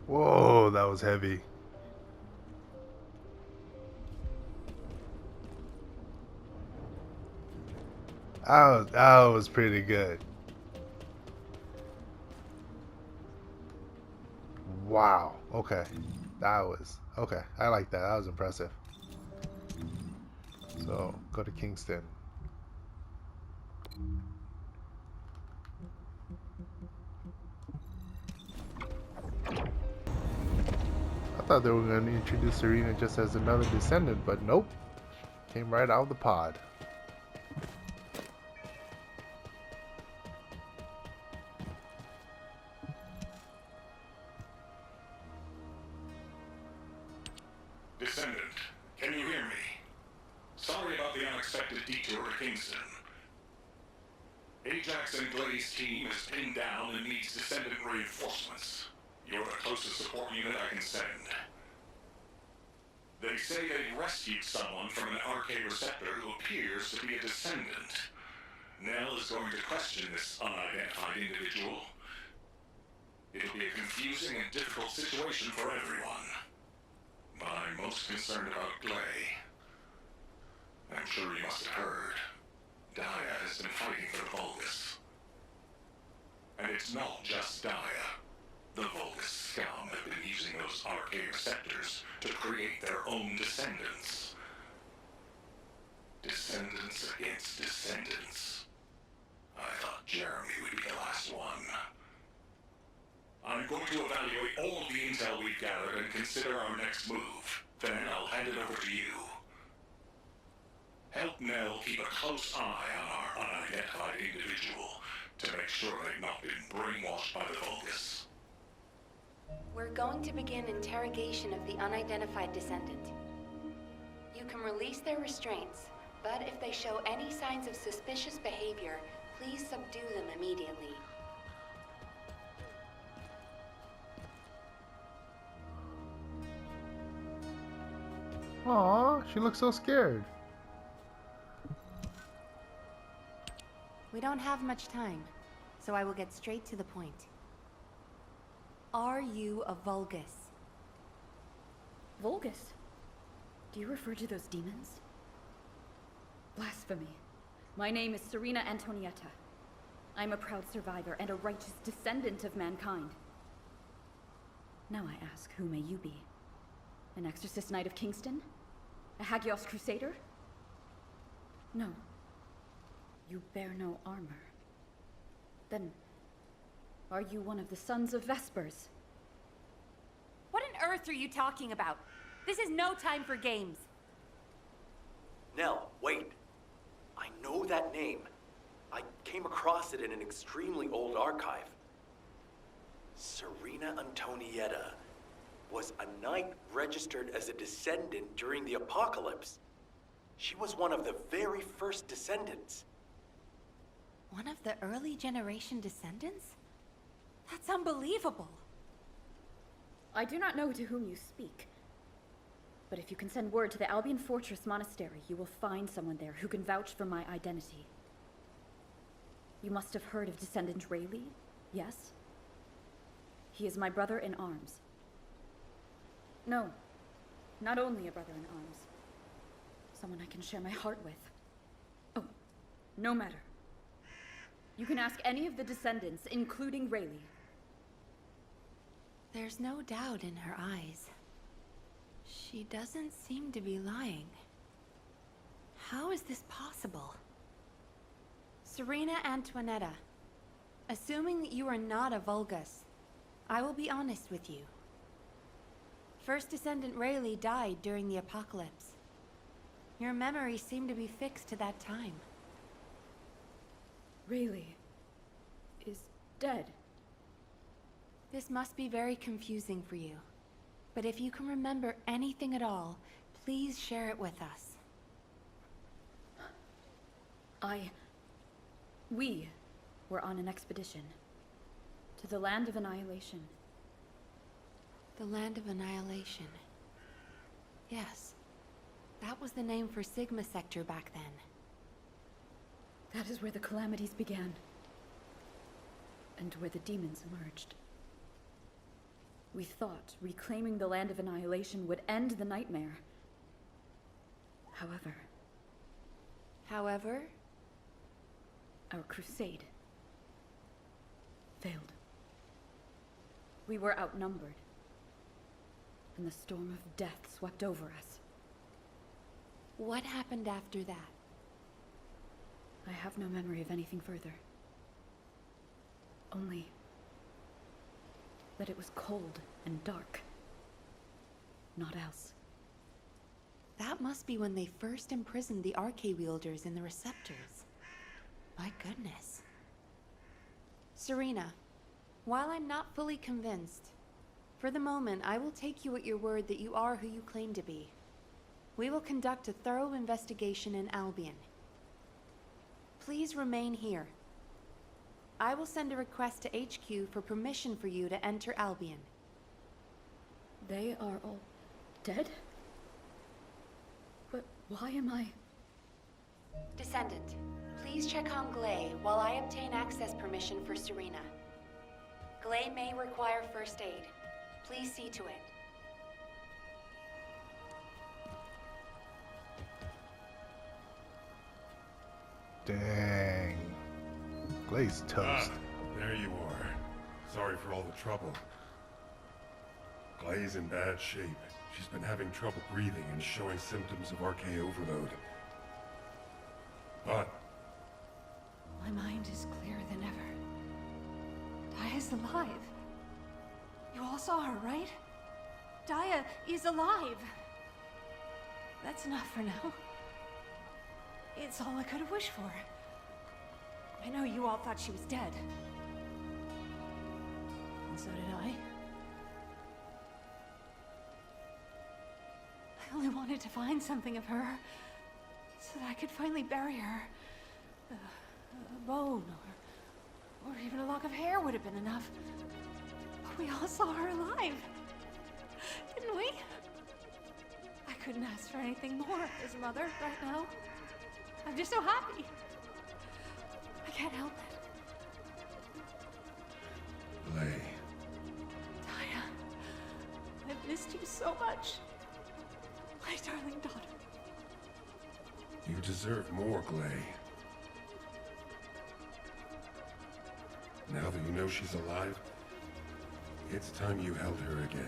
Whoa, that was heavy. That was pretty good. Wow. Okay. That was okay. I like that. That was impressive. So go to Kingston. I thought they were going to introduce Serena just as another descendant, but nope. Came right out of the pod. Descendant, can you hear me? Sorry about the unexpected detour to Kingston. Ajax and Gley's team is pinned down and needs Descendant reinforcements. You're the closest support unit I can send. They say they rescued someone from an RK receptor who appears to be a Descendant. Nell is going to question this unidentified individual. It'll be a confusing and difficult situation for everyone. But I'm most concerned about Gley. I'm sure you must have heard. Daya has been fighting for the Vulgus. And it's not just Daya. The Vulgus scum have been using those RK receptors to create their own descendants. Descendants against descendants. I thought Jeremy would be the last one. I'm going to evaluate all of the intel we've gathered and consider our next move. Then I'll hand it over to you. Help Nell keep a close eye on our unidentified individual to make sure they've not been brainwashed by the Vulgus. We're going to begin interrogation of the unidentified descendant. You can release their restraints, but if they show any signs of suspicious behavior, please subdue them immediately. Aw, she looks so scared. We don't have much time, so I will get straight to the point. Are you a Vulgus? Vulgus? Do you refer to those demons? Blasphemy. My name is Serena Antonietta. I'm a proud survivor and a righteous descendant of mankind. Now I ask, who may you be? An exorcist knight of Kingston? A Hagios crusader? No. You bear no armor. Then, are you one of the sons of Vespers? What on earth are you talking about? This is no time for games. Nell, wait. I know that name. I came across it in an extremely old archive. Serena Antonietta was a knight registered as a descendant during the apocalypse. She was one of the very first descendants. One of the early generation descendants? That's unbelievable. I do not know to whom you speak. But if you can send word to the Albion Fortress Monastery, you will find someone there who can vouch for my identity. You must have heard of Descendant Rayleigh, yes? He is my brother in arms. No, not only a brother in arms. Someone I can share my heart with. Oh, no matter. You can ask any of the descendants, including Rayleigh. There's no doubt in her eyes. She doesn't seem to be lying. How is this possible? Serena Antoinetta, assuming that you are not a Vulgus, I will be honest with you. First Descendant Rayleigh died during the apocalypse. Your memories seem to be fixed to that time. Rayleigh is dead. This must be very confusing for you. But if you can remember anything at all, please share it with us. We were on an expedition to the Land of Annihilation. The Land of Annihilation. Yes. That was the name for Sigma Sector back then. That is where the calamities began. And where the demons emerged. We thought reclaiming the Land of Annihilation would end the nightmare. However, our crusade failed. We were outnumbered, and the storm of death swept over us. What happened after that? I have no memory of anything further. Only that it was cold and dark. Not else. That must be when they first imprisoned the Arche-wielders in the receptors. My goodness. Serena, while I'm not fully convinced, for the moment I will take you at your word that you are who you claim to be. We will conduct a thorough investigation in Albion. Please remain here. I will send a request to HQ for permission for you to enter Albion. They are all dead? But why am I... Descendant, please check on Gley while I obtain access permission for Serena. Gley may require first aid. Please see to it. Dang. Gley's toast. There you are. Sorry for all the trouble. Gley's in bad shape. She's been having trouble breathing and showing symptoms of archae overload. But My mind is clearer than ever. Daya's alive. You all saw her, right? Daya is alive. That's enough for now. It's all I could have wished for. I know you all thought she was dead. And so did I. I only wanted to find something of her, so that I could finally bury her. A bone, or even a lock of hair would have been enough. But we all saw her alive, didn't we? I couldn't ask for anything more as a mother right now. I'm just so happy. I can't help it. Gley, Daya, I've missed you so much. My darling daughter. you deserve more, Gley. Now that you know she's alive, it's time you held her again.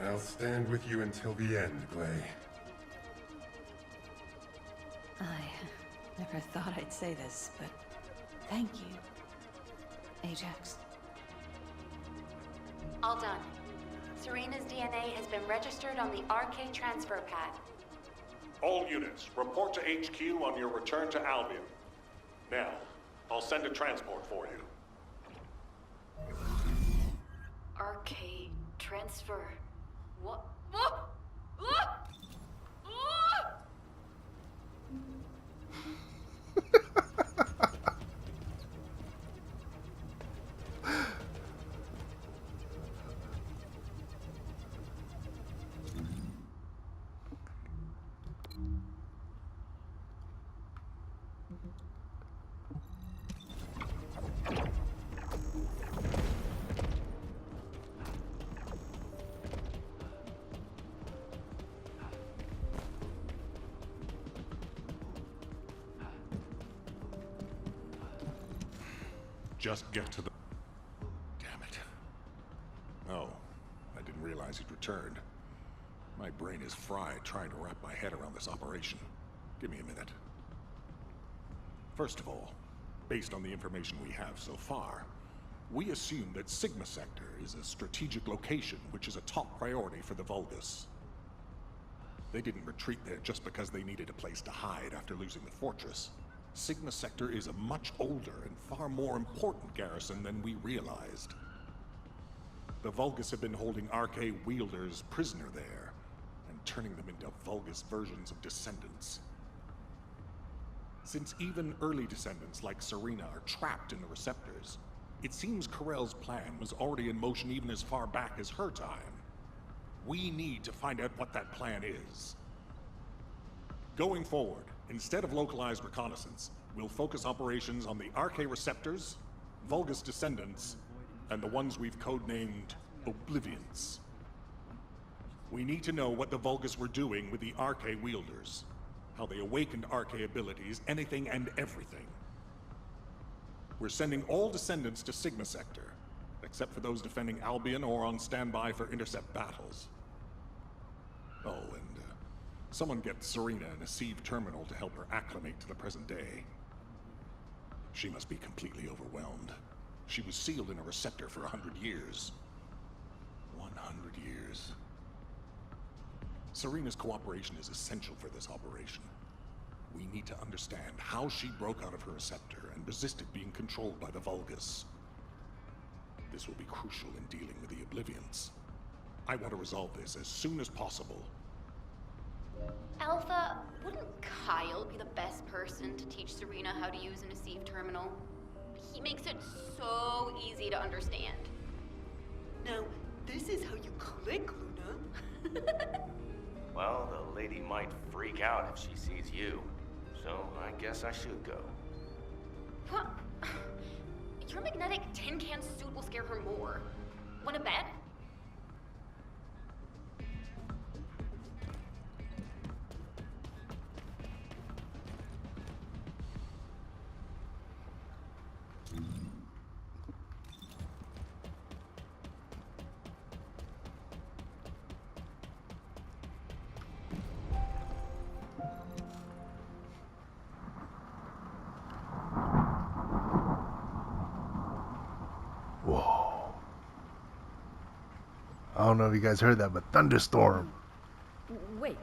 I'll stand with you until the end, Gley. I never thought I'd say this, but thank you, Ajax. All done. Serena's DNA has been registered on the Arche transfer pad. All units, report to HQ on your return to Albion. Now, I'll send a transport for you. Arcade transfer. What? Just get to the... Damn it. Oh, I didn't realize he'd returned. My brain is fried trying to wrap my head around this operation. Give me a minute. First of all, based on the information we have so far, we assume that Sigma Sector is a strategic location which is a top priority for the Vulgus. They didn't retreat there just because they needed a place to hide after losing the fortress. Sigma Sector is a much older and far more important garrison than we realized. The Vulgus have been holding Arche wielders prisoner there, and turning them into Vulgus versions of Descendants. Since even early Descendants like Serena are trapped in the receptors, it seems Corell's plan was already in motion even as far back as her time. We need to find out what that plan is. Going forward, instead of localized reconnaissance, we'll focus operations on the Arche receptors, Vulgus Descendants, and the ones we've codenamed Oblivions. We need to know what the Vulgus were doing with the Arche wielders, how they awakened Arche abilities, anything and everything. We're sending all Descendants to Sigma Sector, except for those defending Albion or on standby for intercept battles. Oh, and someone get Serena in a sieve terminal to help her acclimate to the present day. She must be completely overwhelmed. She was sealed in a receptor for 100 years. 100 years. Serena's cooperation is essential for this operation. We need to understand how she broke out of her receptor and resisted being controlled by the Vulgus. This will be crucial in dealing with the Oblivions. I want to resolve this as soon as possible. Alpha, wouldn't Kyle be the best person to teach Serena how to use an Asive terminal? He makes it so easy to understand. Now, this is how you click, Luna. Well, the lady might freak out if she sees you. So I guess I should go. What? Your magnetic tin can suit will scare her more. Wanna bet? Whoa. I don't know if you guys heard that, but thunderstorm. Wait.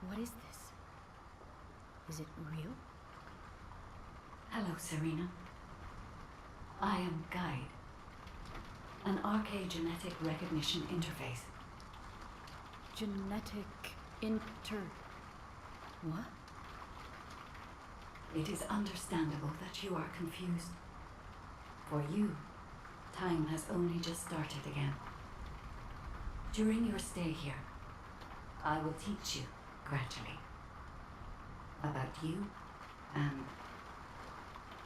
What is this? Is it real? Hello, Serena. I am Guide, an Arche genetic recognition interface. What? It is understandable that you are confused. For you, time has only just started again. During your stay here, I will teach you, gradually, about you and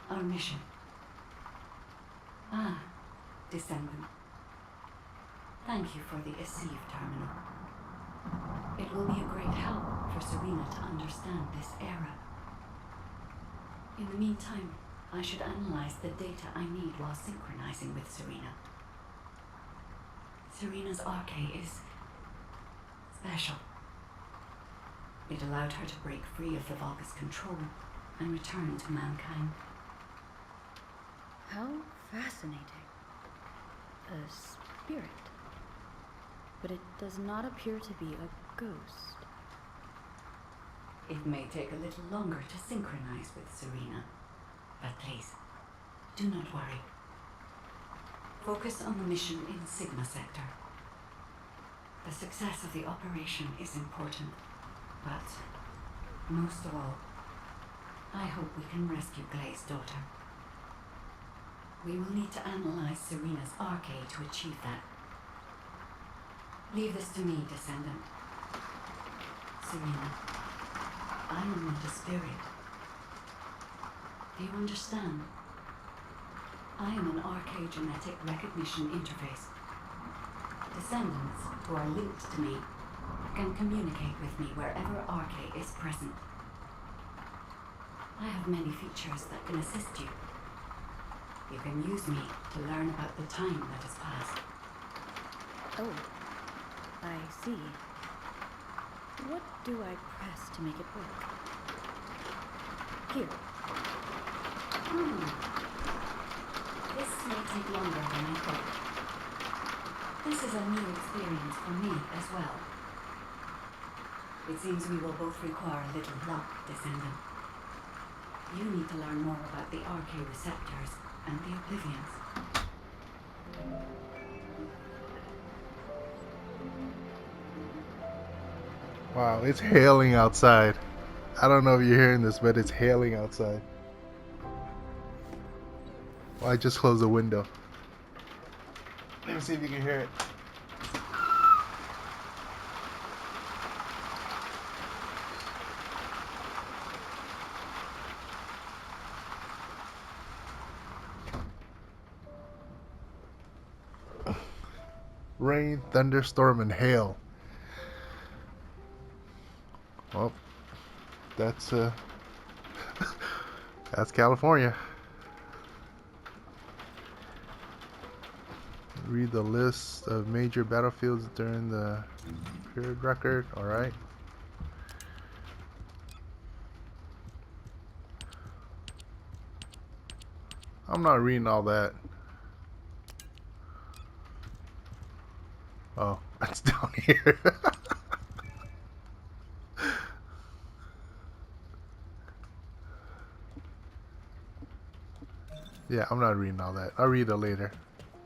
our mission. Ah, Descendant. Thank you for the Asive terminal. It will be a great help for Serena to understand this era. In the meantime, I should analyze the data I need while synchronizing with Serena. Serena's Arche is special. It allowed her to break free of the Vulgus control and return to mankind. How fascinating. A spirit. But it does not appear to be a ghost. It may take a little longer to synchronize with Serena, but please, do not worry. Focus on the mission in Sigma Sector. The success of the operation is important, but most of all, I hope we can rescue Gley's daughter. We will need to analyze Serena's Arche to achieve that. Leave this to me, Descendant. Serena, I am not a spirit. Do you understand? I am an Arche genetic recognition interface. Descendants who are linked to me can communicate with me wherever Arche is present. I have many features that can assist you. You can use me to learn about the time that has passed. Oh, I see. What do I press to make it work? Here. This may take longer than I thought. This is a new experience for me as well. It seems we will both require a little luck, Descendant. You need to learn more about the Arche receptors and the Oblivions. Wow, it's hailing outside. I don't know if you're hearing this, but it's hailing outside. Well, I just closed the window. Let me see if you can hear it. Rain, thunderstorm, and hail. Well, that's that's California. Read the list of major battlefields during the period record. All right. I'm not reading all that. Oh, it's down here. Yeah, I'm not reading all that. I'll read it later.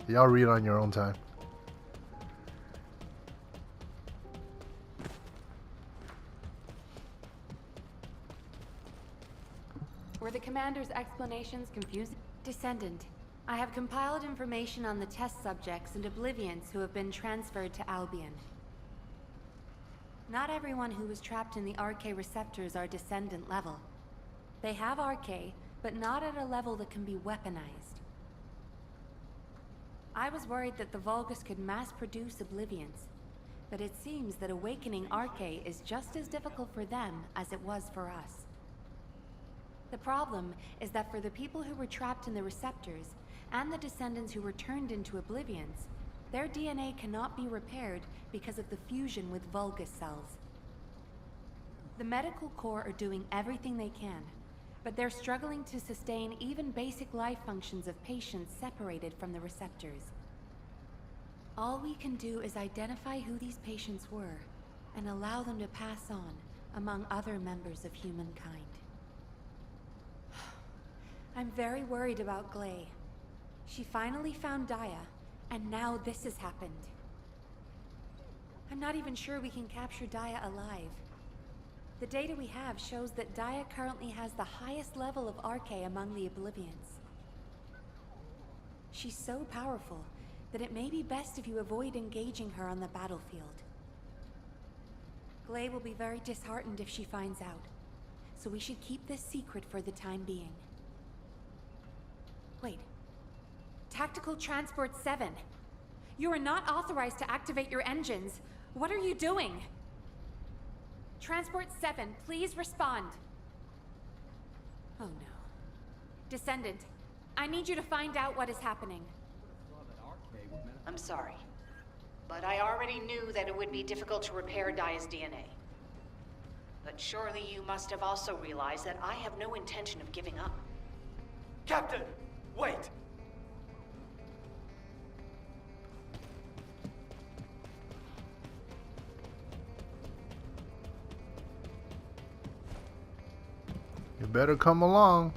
Y'all read on your own time. Were the commander's explanations confusing? Descendant, I have compiled information on the test subjects and Oblivions who have been transferred to Albion. Not everyone who was trapped in the RK receptors are Descendant level. They have RK, but not at a level that can be weaponized. I was worried that the Vulgus could mass-produce Oblivions, but it seems that awakening RK is just as difficult for them as it was for us. The problem is that for the people who were trapped in the receptors, and the Descendants who were turned into Oblivions, their DNA cannot be repaired because of the fusion with Vulgus cells. The medical corps are doing everything they can, but they're struggling to sustain even basic life functions of patients separated from the receptors. All we can do is identify who these patients were, and allow them to pass on among other members of humankind. I'm very worried about Gley. She finally found Daya, and now this has happened. I'm not even sure we can capture Daya alive. The data we have shows that Daya currently has the highest level of RK among the Oblivions. She's so powerful that it may be best if you avoid engaging her on the battlefield. Gley will be very disheartened if she finds out, so we should keep this secret for the time being. Wait. Tactical Transport 7. You are not authorized to activate your engines. What are you doing? Transport 7, please respond. Oh no. Descendant, I need you to find out what is happening. I'm sorry, but I already knew that it would be difficult to repair Daya's DNA. But surely you must have also realized that I have no intention of giving up. Captain, wait! You better come along.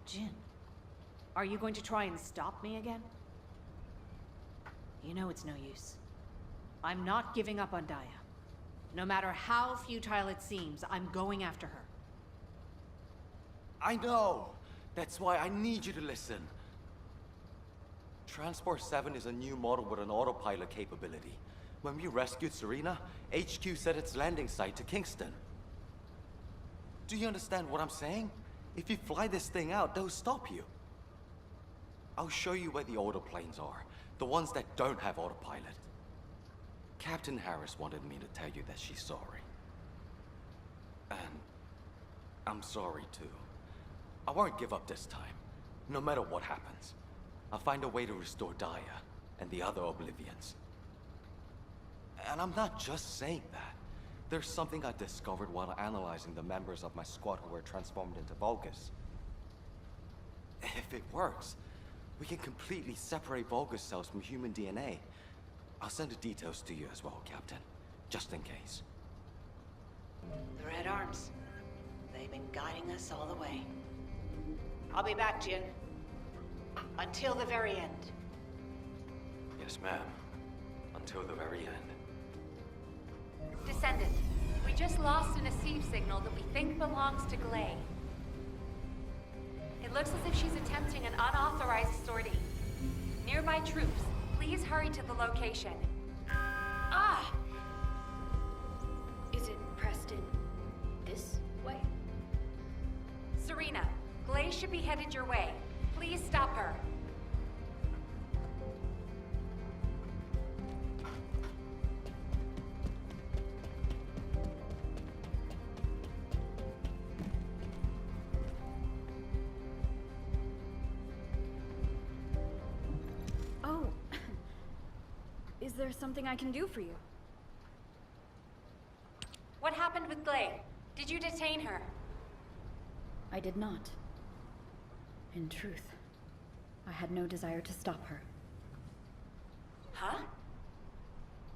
Jin, are you going to try and stop me again? You know it's no use. I'm not giving up on Daya. No matter how futile it seems, I'm going after her. I know! That's why I need you to listen. Transport 7 is a new model with an autopilot capability. When we rescued Serena, HQ set its landing site to Kingston. Do you understand what I'm saying? If you fly this thing out, they'll stop you. I'll show you where the autoplanes are. The ones that don't have autopilot. Captain Harris wanted me to tell you that she's sorry. And I'm sorry too. I won't give up this time, no matter what happens. I'll find a way to restore Daya and the other Oblivions. And I'm not just saying that. There's something I discovered while analyzing the members of my squad who were transformed into Vulgus. If it works, we can completely separate Vulgus cells from human DNA. I'll send the details to you as well, Captain, just in case. The Red Arms. They've been guiding us all the way. I'll be back, Jin. Until the very end. Yes, ma'am. Until the very end. Descendant, we just lost an Aceve signal that we think belongs to Gley. It looks as if she's attempting an unauthorized sortie. Nearby troops, please hurry to the location. Ah! Is it Preston this way? Serena, Gley should be headed your way. Please stop her. Oh. Is there something I can do for you? What happened with Gley? Did you detain her? I did not. In truth, I had no desire to stop her. Huh?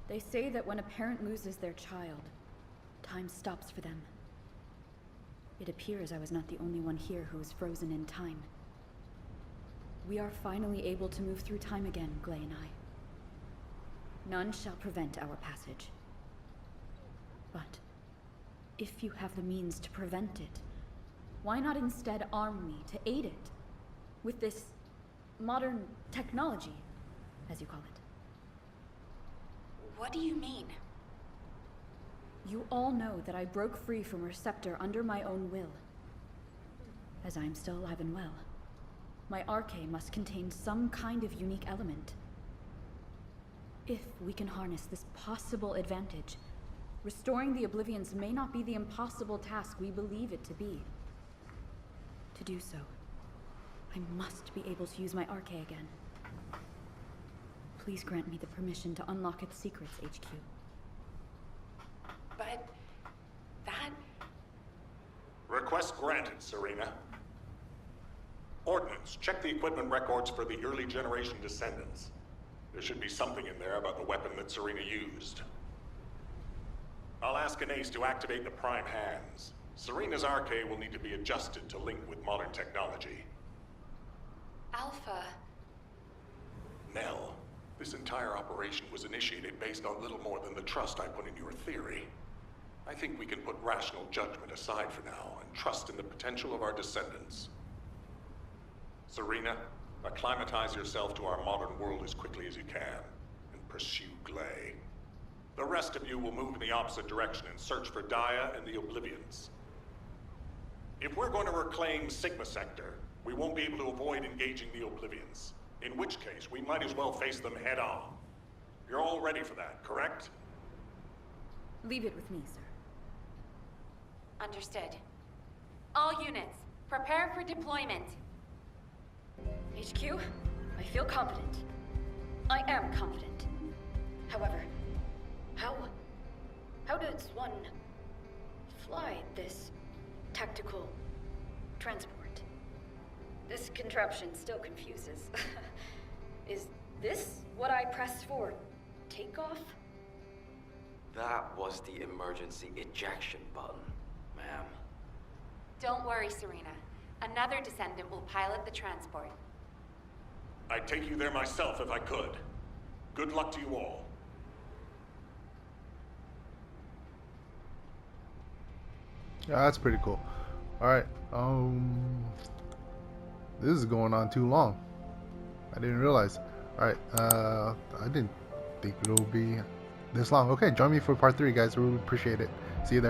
They say that when a parent loses their child, time stops for them. It appears I was not the only one here who was frozen in time. We are finally able to move through time again, Gley and I. None shall prevent our passage. But if you have the means to prevent it, why not instead arm me to aid it with this modern technology, as you call it? What do you mean? You all know that I broke free from Receptor under my own will. As I am still alive and well, my arche must contain some kind of unique element. If we can harness this possible advantage, restoring the Oblivions may not be the impossible task we believe it to be. To do so, I must be able to use my arche again. Please grant me the permission to unlock its secrets, HQ. But... that... Request granted, Serena. Ordnance, check the equipment records for the early generation Descendants. There should be something in there about the weapon that Serena used. I'll ask Anais to activate the prime hands. Serena's arche will need to be adjusted to link with modern technology. Alpha... Nell, this entire operation was initiated based on little more than the trust I put in your theory. I think we can put rational judgment aside for now and trust in the potential of our Descendants. Serena, acclimatize yourself to our modern world as quickly as you can, and pursue Gley. The rest of you will move in the opposite direction and search for Dia and the Oblivions. If we're going to reclaim Sigma Sector, we won't be able to avoid engaging the Oblivions. In which case, we might as well face them head on. You're all ready for that, correct? Leave it with me, sir. Understood. All units, prepare for deployment. HQ, I feel confident. I am confident. However, how does one fly this tactical transport? This contraption still confuses. Is this what I press for takeoff? That was the emergency ejection button, ma'am. Don't worry, Serena. Another Descendant will pilot the transport. I'd take you there myself if I could. Good luck to you all. Yeah, that's pretty cool. Alright, this is going on too long. I didn't realize. Alright, I didn't think it'll be this long. Okay, join me for part 3, guys. We really appreciate it. See you there.